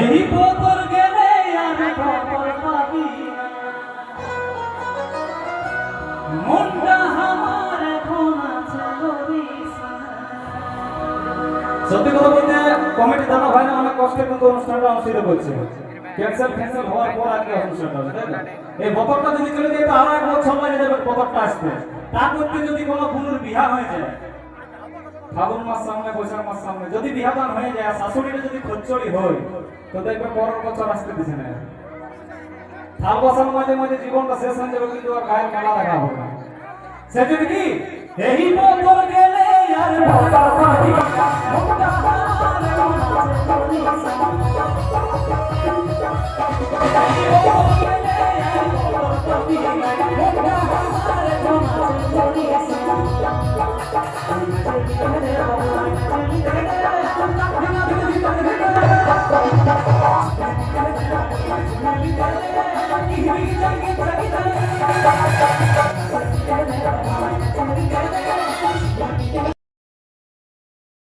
এই পথর গেলে আর খবর পাবি মনটা আমার এখন আছে সত্যি কথা বলতে কমিটি জানা হয় না, অনেক কষ্টের কিন্তু অনুষ্ঠানটা অনুষ্ঠিত করছে। ক্যান্সেল হওয়ার পর আগে অনুষ্ঠানটা হবে, তাই না? এই বছরটা যদি চলে যায় তো আরো এক বছর লাগে যাবে বছরটা আসতে। তার মধ্যে যদি কোনো বোনের বিয়া হয়ে যায়, ফাগুন মাস সামনে, বৈশাখ মাস সামনে, যদি বিহাদান হয়ে যায়, শাশুড়িটা যদি খচ্চড়ি হয়, তো দেখবে পরের বছর আসতে দিছে না। থাল বসার মাঝে মাঝে জীবনটা শেষ হয়ে যাবে, কিন্তু আর গায়ের মেলা দেখা হবে না। সেজন্য কি এই বছর গেলে আর খবর পাবি মনটা আমার এখন আছে